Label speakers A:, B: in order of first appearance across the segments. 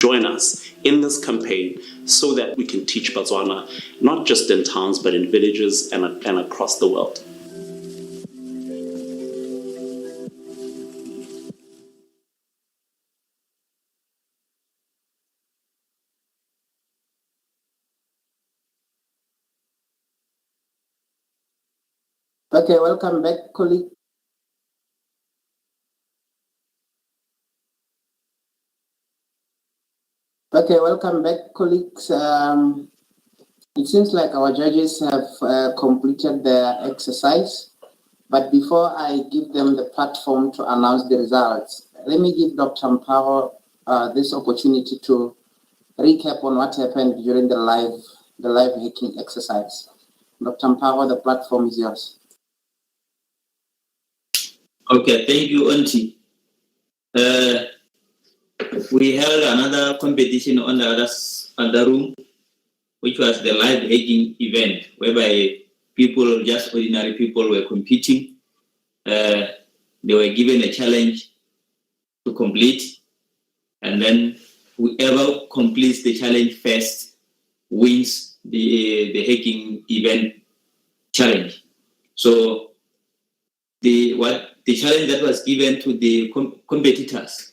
A: join us in this campaign so that we can teach Botswana, not just in towns, but in villages and across the world.
B: Okay, welcome back, colleague. Okay, welcome back, colleagues. It seems like our judges have completed their exercise, but before I give them the platform to announce the results, let me give Dr. Mparo this opportunity to recap on what happened during the live hacking exercise. Dr. Mparo, the platform is yours.
C: Okay, thank you, Auntie. We held another competition on the other room, which was the live hacking event, whereby people, just ordinary people, were competing. They were given a challenge to complete, and then whoever completes the challenge first wins the hacking event challenge. So the challenge that was given to the competitors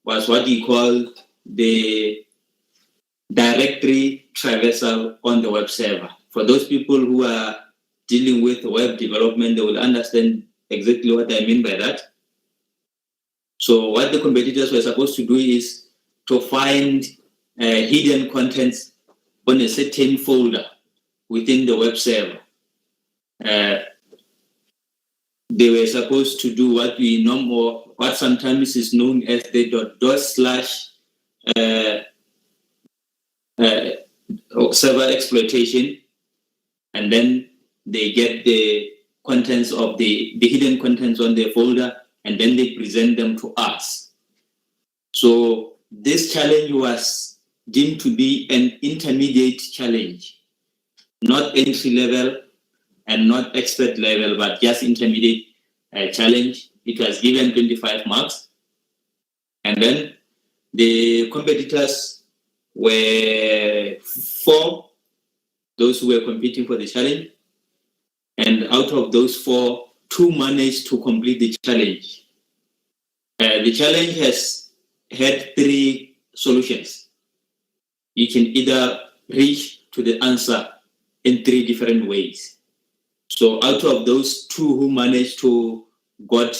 C: was what we call the directory traversal on the web server. For those people who are dealing with web development, they will understand exactly what I mean by that. So what the competitors were supposed to do is to find hidden contents on a certain folder within the web server. They were supposed to do what we know more, what sometimes is known as the server exploitation, and then they get the contents of the hidden contents on their folder, and then they present them to us. So this challenge was deemed to be an intermediate challenge, not entry level and not expert level, but just intermediate challenge. It was given 25 marks. And then the competitors were 4, those who were competing for the challenge. And out of those 4, 2 managed to complete the challenge. The challenge has had 3 solutions. You can either reach to the answer in 3 different ways. So out of those 2 who managed to got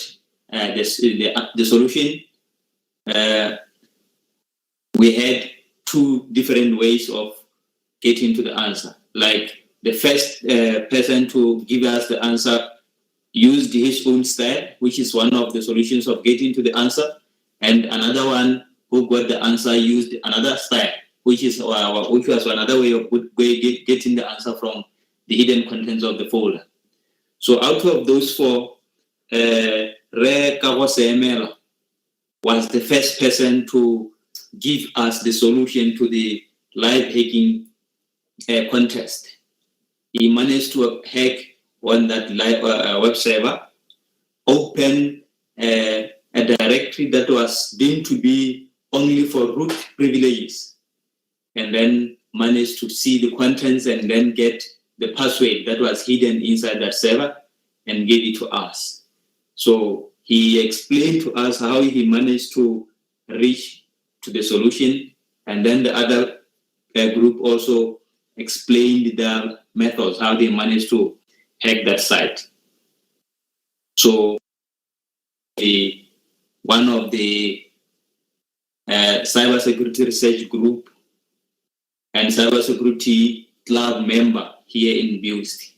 C: the solution, we had 2 different ways of getting to the answer. Like the first person to give us the answer used his own style, which is one of the solutions of getting to the answer, and another one who got the answer used another style, which was another way of getting the answer from the hidden contents of the folder. So out of those 4, Re Kagosemela was the first person to give us the solution to the live hacking contest. He managed to hack on that live web server, open a directory that was deemed to be only for root privileges, and then managed to see the contents and then get the password that was hidden inside that server and gave it to us. So he explained to us how he managed to reach to the solution, and then the other group also explained the methods, how they managed to hack that site. So one of the cybersecurity research group and cybersecurity club member here in Buist.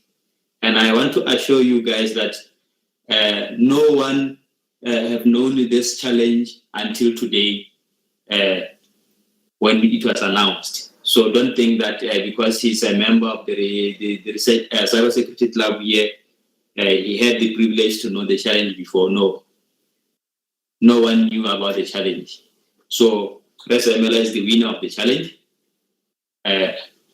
C: And I want to assure you guys that no one have known this challenge until today when it was announced. So don't think that because he's a member of the research cybersecurity club here, he had the privilege to know the challenge before. No one knew about the challenge. So Resemela is the winner of the challenge.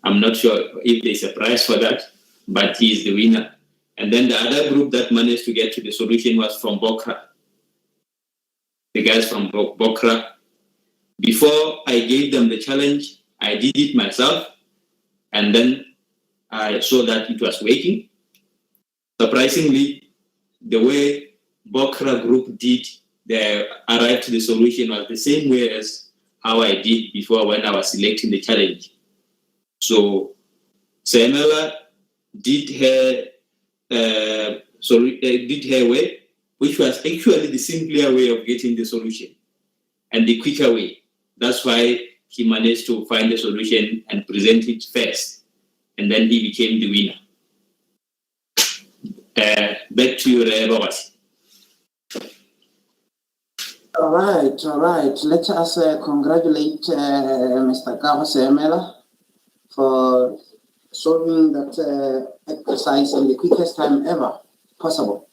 C: I'm not sure if there's a prize for that, but he is the winner. And then the other group that managed to get to the solution was from Bokra. The guys from Bokra, Before I gave them the challenge, I did it myself, and then I saw that it was working. Surprisingly, the way Bokra Group did the arrive to the solution was the same way as how I did before when I was selecting the challenge. So Senela did her did her way, which was actually the simpler way of getting the solution and the quicker way. That's why he managed to find the solution and present it first, and then he became the winner. Back to you, Robert.
B: All right. Let us congratulate Mr. Carlos Emela for solving that exercise in the quickest time ever possible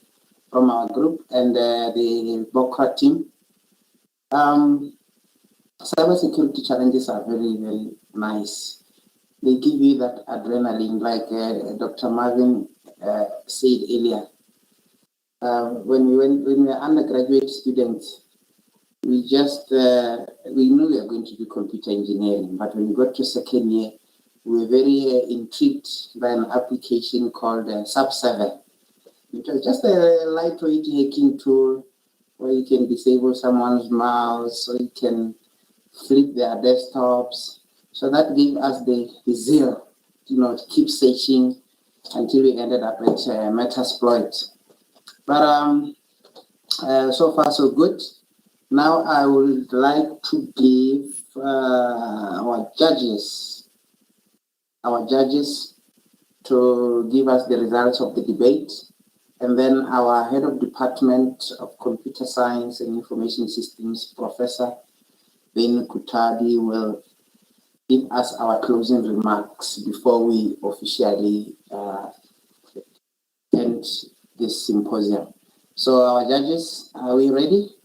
B: from our group and the Bokra team. Cybersecurity challenges are very, very nice. They give you that adrenaline, like Dr. Marvin said earlier. When we were undergraduate students, we knew we were going to do computer engineering, but when we got to second year, we were very intrigued by an application called Sub7. It was just a lightweight hacking tool where you can disable someone's mouse, so you can flip their desktops. So that gave us the zeal, to keep searching until we ended up at Metasploit. But so far so good. Now I would like to give our judges to give us the results of the debate, and then our head of department of computer science and information systems, Professor Ben Kutadi, will give us our closing remarks before we officially end this symposium. So our judges, are we ready?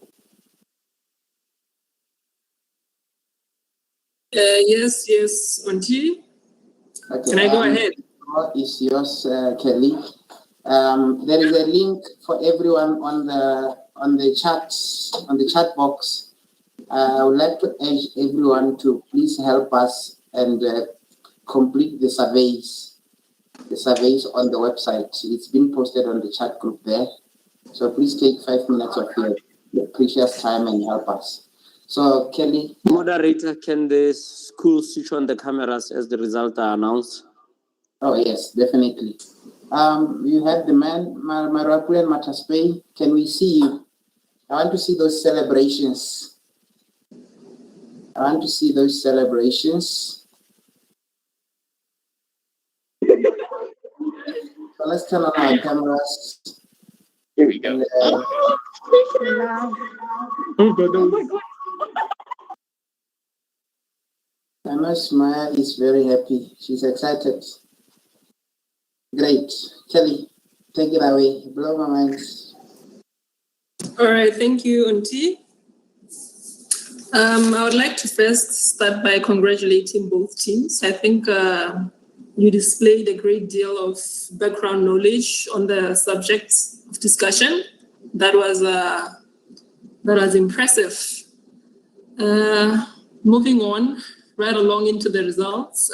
D: Yes, Auntie.
B: Okay.
D: Can I go ahead?
B: Is yours, Kelly. There is a link for everyone on the chat box. I would like to urge everyone to please help us and complete the surveys on the website. It's been posted on the chat group there. So please take 5 minutes of your precious time and help us. So, Kelly.
E: Moderator, can the school switch on the cameras as the results are announced?
B: Oh, yes, definitely. You have the man, Marapu and Mataspay. Can we see you? I want to see those celebrations. So let's turn on our cameras.
C: Here we go.
B: Maya is very happy. She's excited. Great. Kelly, take it away. Blow my mind.
D: All right, thank you, Auntie. I would like to first start by congratulating both teams. I think you displayed a great deal of background knowledge on the subject of discussion. That was impressive. Moving on, right along into the results.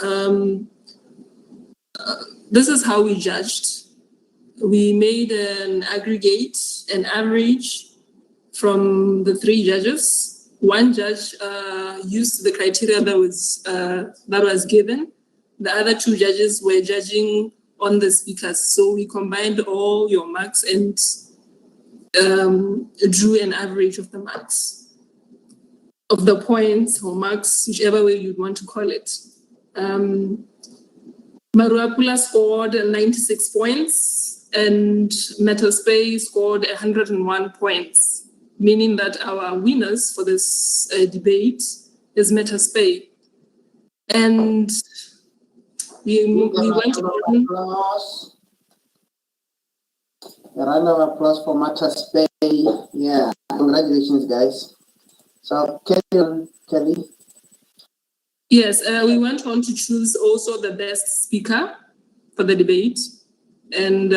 D: This is how we judged. We made an average from the 3 judges. One judge used the criteria that was given. The other 2 judges were judging on the speakers. So we combined all your marks and drew an average of the marks, of the points or marks, whichever way you'd want to call it. Maruapula scored 96 points and Metaspay scored 101 points, meaning that our winners for this debate is Metaspay. And we went on.
B: A round of applause for Metaspay. Yeah, congratulations, guys. So, Kelly.
D: Yes, we went on to choose also the best speaker for the debate. And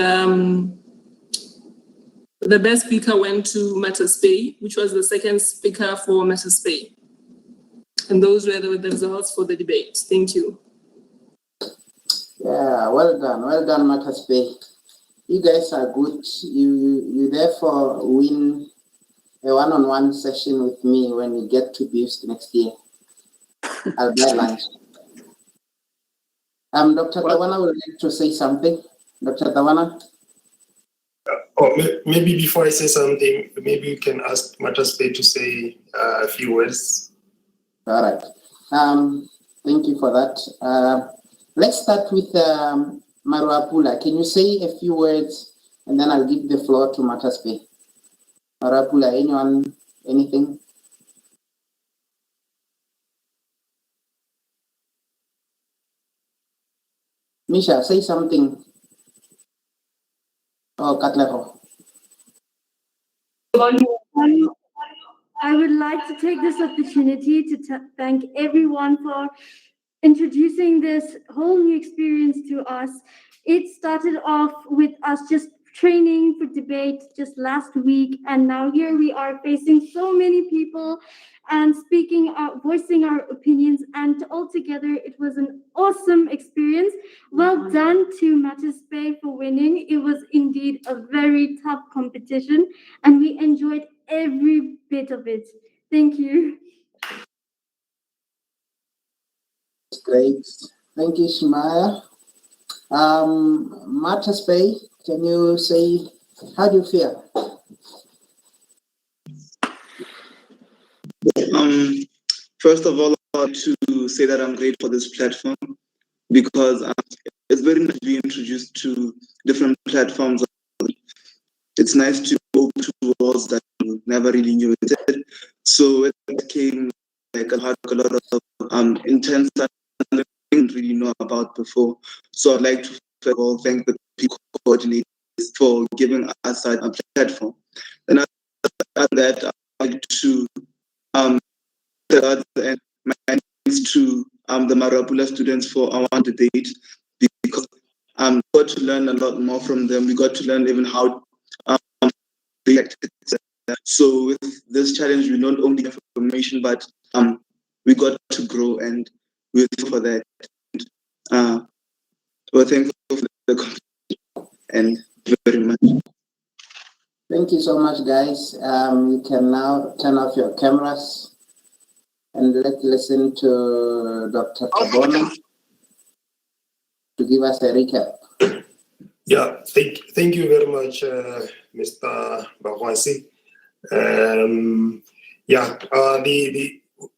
D: the best speaker went to Metaspay, which was the second speaker for Metaspay. And those were the results for the debate. Thank you.
B: Yeah, well done, Marcus Bay. You guys are good. You therefore win a one-on-one session with me when we get to Beast next year. I'll buy lunch. Dr. Tawana would like to say something. Dr. Tawana?
F: Maybe before I say something, maybe you can ask Mataspe to say a few words.
B: All right. Thank you for that. Let's start with Maruapula. Can you say a few words, and then I'll give the floor to Mataspe. Maruapula, anyone, anything? Misha, say something. Oh, Katleho.
G: I would like to take this opportunity to thank everyone for introducing this whole new experience to us. It started off with us just training for debate just last week, and now here we are facing so many people and speaking out, voicing our opinions, and altogether it was an awesome experience. Well done to Mataspe for winning. It was indeed a very tough competition, and we enjoyed every bit of it. Thank you.
B: Great. Thank you, Shmaya. Mataspe, can you say, how do you feel?
H: First of all, I want to say that I'm grateful for this platform because it's very nice to be introduced to different platforms. It's nice to open to worlds that you never really knew existed. So it came like a lot of intense stuff I didn't really know about before. So I'd like to first of all thank the people coordinators for giving us a platform. And after that, I'd like to and my thanks to the Marapula students for our debate because we got to learn a lot more from them. We got to learn even how they acted. So with this challenge, we not only have information, but we got to grow, and we're thankful for that. We're thankful for the competition, and very much.
B: Thank you so much, guys. You can now turn off your cameras. And let's listen to Dr. Tabona to give us a recap.
F: Yeah, thank you very much, Mr. Bahwasi.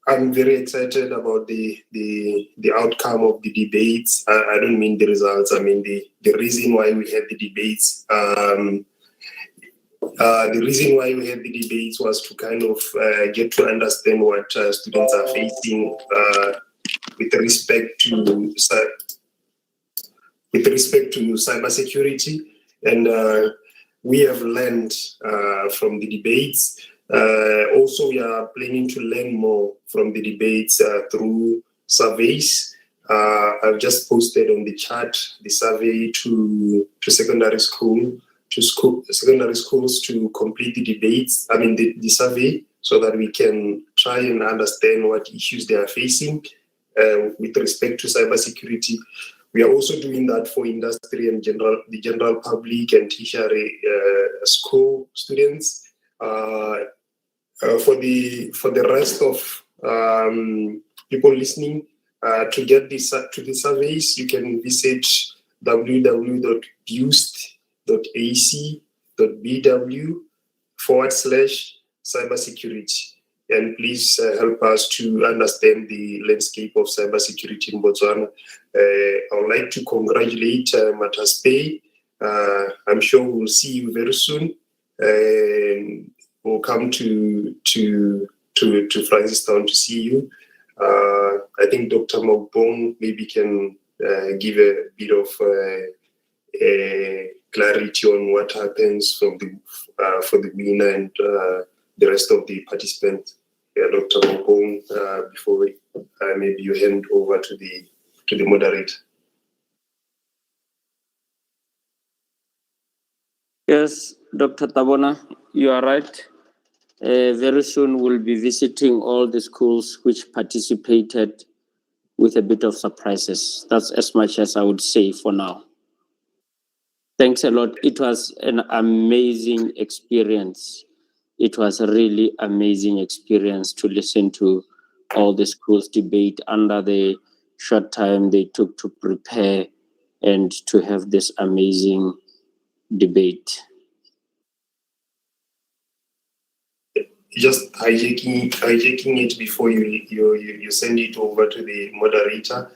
F: I'm very excited about the outcome of the debates. I don't mean the results. I mean the reason why we had the debates. The reason why we had the debates was to kind of get to understand what students are facing with respect to cybersecurity, and we have learned from the debates. Also, we are planning to learn more from the debates through surveys. I've just posted on the chat the survey to secondary schools to complete the debates, the survey, so that we can try and understand what issues they are facing with respect to cybersecurity. We are also doing that for industry and the general public and tertiary school students. For the rest of people listening, to get to the surveys, you can visit www.boost.ac.bw/cybersecurity. And please help us to understand the landscape of cybersecurity in Botswana. I would like to congratulate Mataspe. I'm sure we'll see you very soon. We'll come to Francistown to see you. I think Dr. Mokbong maybe can give a bit of clarity on what happens for the winner and the rest of the participants. Dr. Mokbong, before maybe you hand over to the moderator.
E: Yes, Dr. Tabona, you are right. The results are out. It was a very tough competition. It was a very tough competition. But I think we have learned a lot from it. We have learned a lot from it. We have learned how to Very soon we'll be visiting all the schools which participated with a bit of surprises. That's as much as I would say for now. Thanks a lot. It was an amazing experience. It was a really amazing experience to listen to all the schools debate under the short time they took to prepare and to have this amazing debate.
F: Just hijacking it before you send it over to the moderator.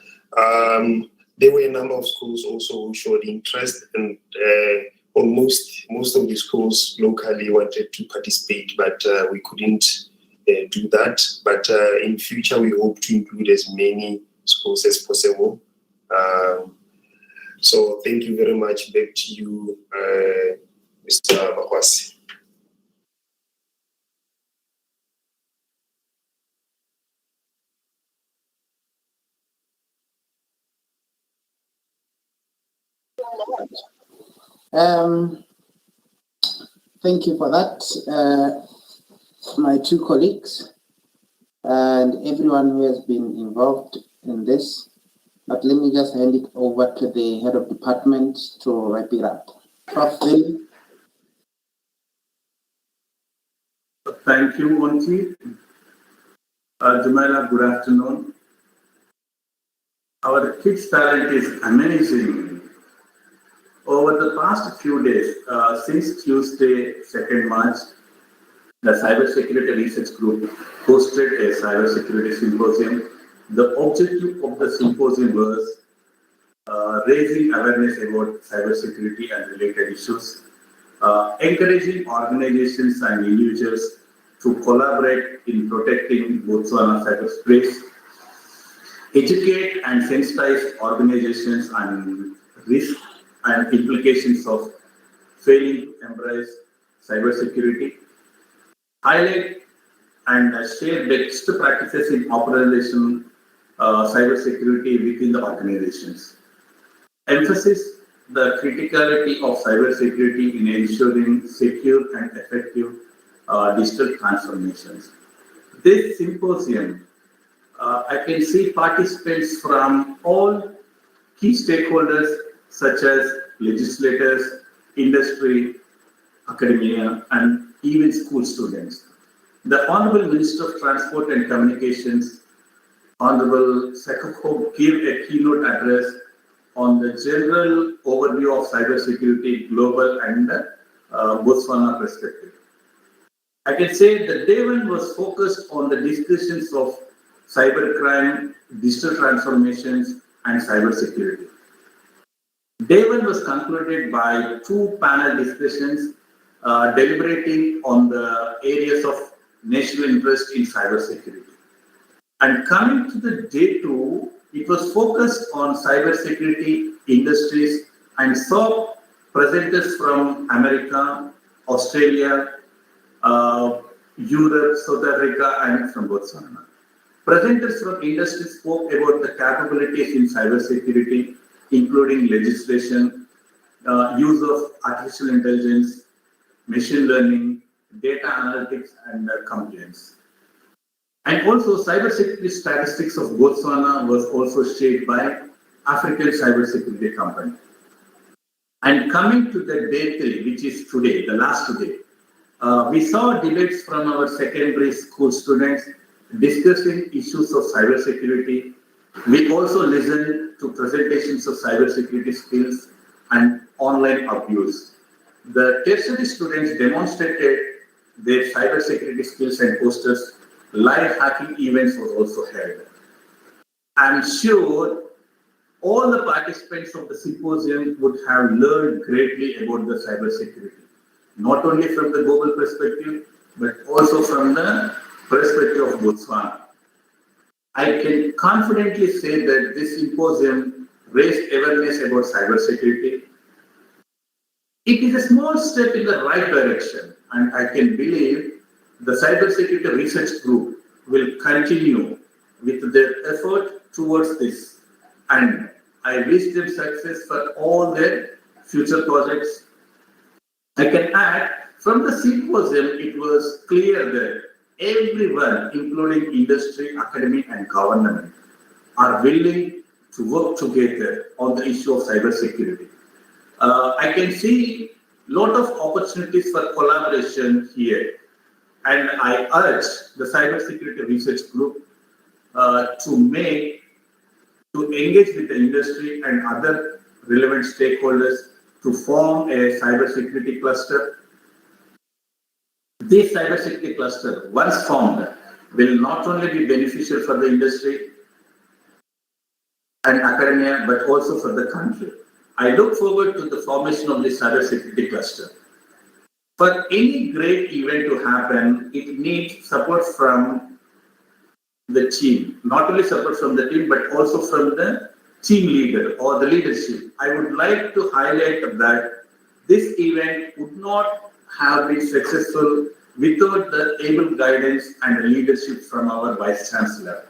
F: There were a number of schools also who showed interest, and almost most of the schools locally wanted to participate, but we couldn't do that. But in future, we hope to include as many schools as possible. So thank you very much. Back to you, Mr. Bakwasi.
B: Thank you for that, my two colleagues and everyone who has been involved in this. But let me just hand it over to the head of department to wrap it up. Prof. Phil.
I: Thank you, Monty. Jumaila, good afternoon. Our kids' talent is amazing. Over the past few days, since Tuesday, 2nd March, the Cybersecurity Research Group hosted a Cybersecurity Symposium. The objective of the symposium was raising awareness about cybersecurity and related issues, encouraging organizations and individuals to collaborate in protecting Botswana cyberspace, educate and sensitize organizations on risk and implications of failing to embrace cybersecurity, highlight and share best practices in operational cybersecurity within the organizations. Emphasize the criticality of cybersecurity in ensuring secure and effective digital transformations. This symposium, I can see participants from all key stakeholders such as legislators, industry, academia, and even school students. The Honorable Minister of Transport and Communications, Honorable Sekoko, gave a keynote address on the general overview of cybersecurity, global and Botswana perspective. I can say that day one was focused on the discussions of cybercrime, digital transformations, and cybersecurity. Day one was concluded by two panel discussions deliberating on the areas of national interest in cybersecurity. And coming to the day two, it was focused on cybersecurity industries and saw presenters from America, Australia, Europe, South Africa, and from Botswana. Presenters from industry spoke about the capabilities in cybersecurity, including legislation, use of artificial intelligence, machine learning, data analytics, and compliance. And also, cybersecurity statistics of Botswana was also shared by African Cybersecurity Company. And coming to the day three, which is today, the last day, we saw debates from our secondary school students discussing issues of cybersecurity. We also listened to presentations of cybersecurity skills and online abuse. The tertiary students demonstrated their cybersecurity skills and posters. Live hacking events were also held. I'm sure all the participants of the symposium would have learned greatly about the cybersecurity, not only from the global perspective, but also from the perspective of Botswana. I can confidently say that this symposium raised awareness about cybersecurity. It is a small step in the right direction, and I can believe the Cybersecurity Research Group will continue with their effort towards this, and I wish them success for all their future projects. I can add, From the symposium, it was clear that everyone, including industry, academic, and government, are willing to work together on the issue of cybersecurity. I can see a lot of opportunities for collaboration here, and I urge the Cybersecurity Research Group to engage with the industry and other relevant stakeholders to form a cybersecurity cluster. This cybersecurity cluster, once formed, will not only be beneficial for the industry and academia, but also for the country. I look forward to the formation of this cybersecurity cluster. For any great event to happen, it needs support from the team. Not only support from the team, but also from the team leader or the leadership. I would like to highlight that this event would not have been successful without the able guidance and leadership from our Vice Chancellor.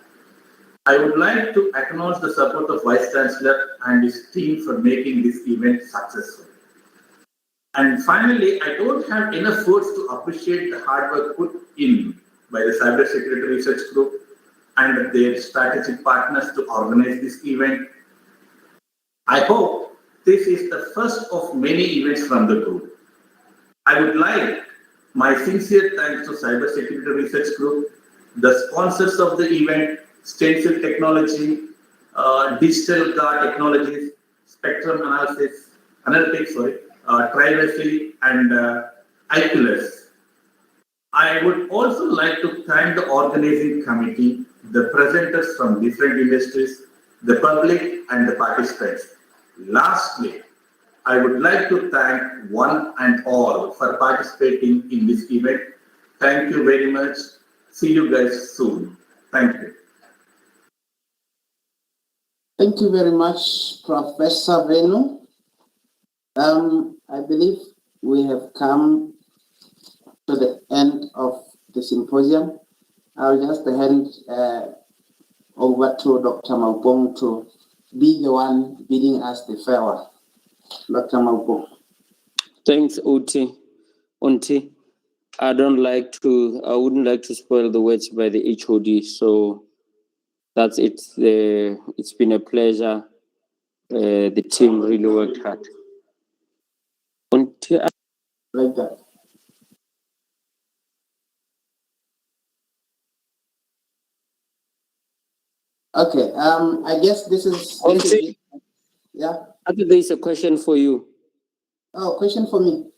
I: I would like to acknowledge the support of Vice Chancellor and his team for making this event successful. And finally, I don't have enough words to appreciate the hard work put in by the Cybersecurity Research Group and their strategic partners to organize this event. I hope this is the first of many events from the group. I would like my sincere thanks to Cybersecurity Research Group, the sponsors of the event, Stencil Technology, Digital Guard Technologies, Spectrum Analytics, Privacy, and IQLS. I would also like to thank the organizing committee, the presenters from different industries, the public, and the participants. Lastly, I would like to thank one and all for participating in this event. Thank you very much. See you guys soon. Thank you.
B: Thank you very much, Professor Venu. I believe we have come to the end of the symposium. I'll just hand over to Dr. Maupong to be the one bidding us the farewell. Dr. Maupong.
E: Thanks, Onti. I wouldn't like to spoil the words by the HOD, so that's it. It's been a pleasure. The team really worked hard. Onti,
B: Like that. Okay, I guess this is yeah.
E: I think there is a question for you.
B: Oh, question for me.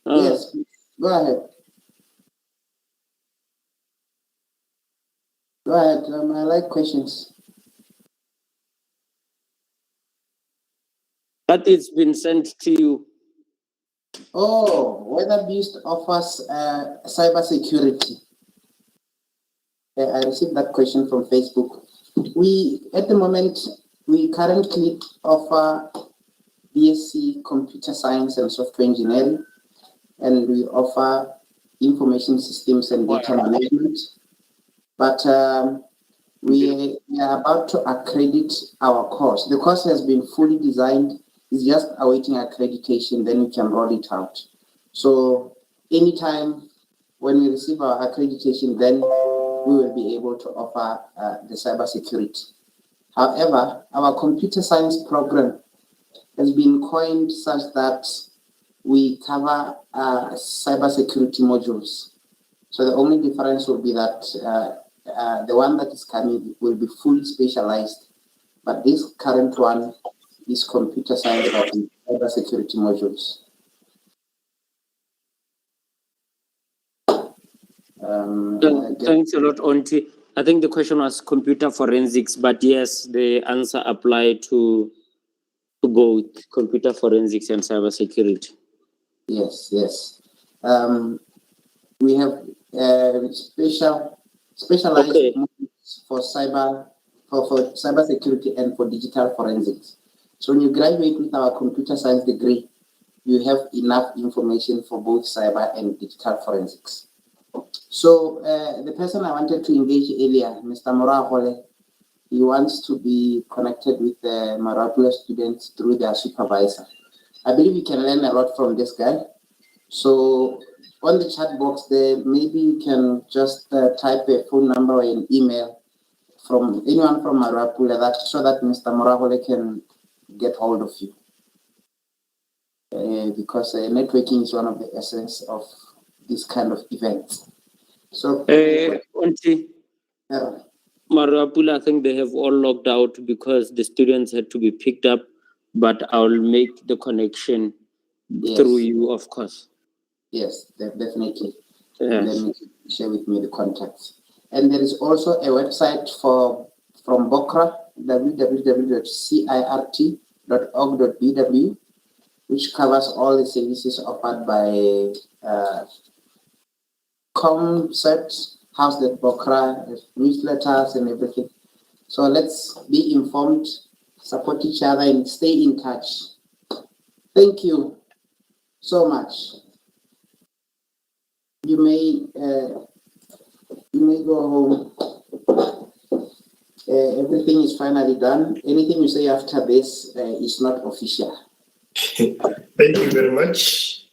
B: Yes, go ahead. Go ahead. I like questions.
E: But it's been sent to you.
B: Oh, whether Beast offers cybersecurity. I received that question from Facebook. At the moment, we currently offer BSc Computer Science and Software Engineering, and we offer Information Systems and Data Management. But we are about to accredit our course. The course has been fully designed. It's just awaiting accreditation, then we can roll it out. So anytime when we receive our accreditation, then we will be able to offer the cybersecurity. However, our computer science program has been coined such that we cover cybersecurity modules. So the only difference will be that the one that is coming will be fully specialized, but this current one is computer science and cybersecurity modules.
E: Thanks a lot, Onti. I think the question was computer forensics, but yes, the answer applied to both computer forensics and cybersecurity.
B: Yes. We have specialized modules for cybersecurity and for digital forensics. So when you graduate with our computer science degree, you have enough information for both cyber and digital forensics. So the person I wanted to engage earlier, Mr. Morahole, he wants to be connected with the Marapula students through their supervisor. I believe we can learn a lot from this guy. So on the chat box there, maybe you can just type a phone number or an email from anyone from Marapula, that so that Mr. Morahole can get hold of you. Because networking is one of the essence of this kind of events. So,
E: Auntie,
B: yeah.
E: Marapula, I think they have all logged out because the students had to be picked up, but I'll make the connection through you, of course.
B: Yes, definitely.
E: Yes.
B: Then share with me the contacts. And there is also a website from Bokra, www.cirt.org.bw, which covers all the services offered by concepts, House that Bokra, newsletters and everything. So let's be informed, support each other, and stay in touch. Thank you so much. You may go home. Everything is finally done. Anything you say after this is not official.
F: Thank you very much.